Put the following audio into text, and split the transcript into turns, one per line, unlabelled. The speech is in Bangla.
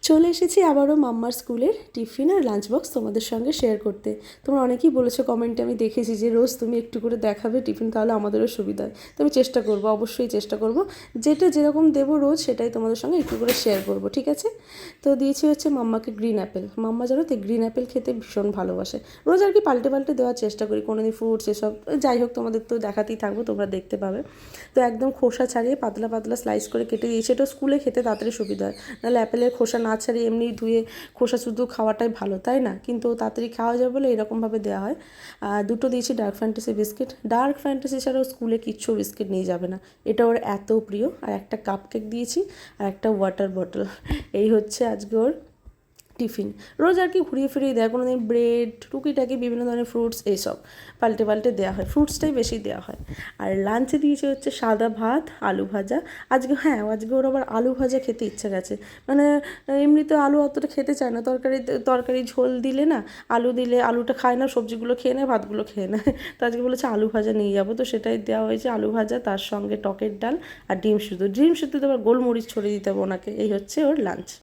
চলে এসেছি আবারও মাম্মার স্কুলের টিফিন আর লাঞ্চ বক্স তোমাদের সঙ্গে শেয়ার করতে। তোমরা অনেকেই বলেছো কমেন্টে, আমি দেখেছি যে রোজ তুমি একটু করে দেখাবে টিফিন, তাহলে আমাদেরও সুবিধা হয়। তো আমি চেষ্টা করবো, অবশ্যই চেষ্টা করব, যেটা যেরকম দেবো রোজ সেটাই তোমাদের সঙ্গে একটু করে শেয়ার করব, ঠিক আছে? তো দিয়েছি হচ্ছে মাম্মাকে গ্রিন অ্যাপেল। মাম্মা জানো তো গ্রিন অ্যাপেল খেতে ভীষণ ভালোবাসে। রোজ আর কি পাল্টে পাল্টে দেওয়ার চেষ্টা করি, কোনোদিন ফ্রুটস এসব, যাই হোক তোমাদের তো দেখাতেই থাকবো, তোমরা দেখতে পাবে। তো একদম খোসা ছাড়িয়ে পাতলা পাতলা স্লাইস করে কেটে দিয়েছি, এটা স্কুলে খেতে তাড়াতাড়ি সুবিধা হয়। নাহলে অ্যাপেলের খোসা না ছাড়িয়ে এমনি ধুয়ে খোসা শুধু খাওয়াটাই ভালো, তাই না? কিন্তু তাড়াতাড়ি খাওয়া যাবে বলে এরকমভাবে দেওয়া হয়। আর দুটো দিয়েছি dark fantasy biscuit. Dark fantasy ছাড়াও স্কুলে কিচ্ছু বিস্কিট নিয়ে যাবে না, এটা ওর এত প্রিয়। আর একটা কাপ কেক দিয়েছি আর একটা ওয়াটার বটল। এই হচ্ছে আজকে ওর টিফিন। রোজ আর কি ঘুরিয়ে ফিরিয়ে দেয়, কোনো দিন ব্রেড, টুকিটাকি বিভিন্ন ধরনের ফ্রুটস, এইসব পাল্টে পাল্টে দেওয়া হয়, ফ্রুটসটাই বেশি দেওয়া হয়। আর লাঞ্চে দিয়েছে হচ্ছে সাদা ভাত, আলু ভাজা। আজকে হ্যাঁ, আজকে ওর আবার আলু ভাজা খেতে ইচ্ছা গেছে। মানে এমনিতে আলু অতটা খেতে চায় না, তরকারি ঝোল দিলে না, আলু দিলে আলুটা খায় না, সবজিগুলো খেয়ে নেয়, ভাতগুলো খেয়ে নেয়। তো আজকে বলেছে আলু ভাজা নিয়ে যাবো, তো সেটাই দেওয়া হয়েছে, আলু ভাজা, তার সঙ্গে টকের ডাল আর ডিম সিদ্ধ। ডিম সিদ্ধতে আবার গোলমরিচ ছড়িয়ে দিতে হবে ওনাকে। এই হচ্ছে ওর লাঞ্চ।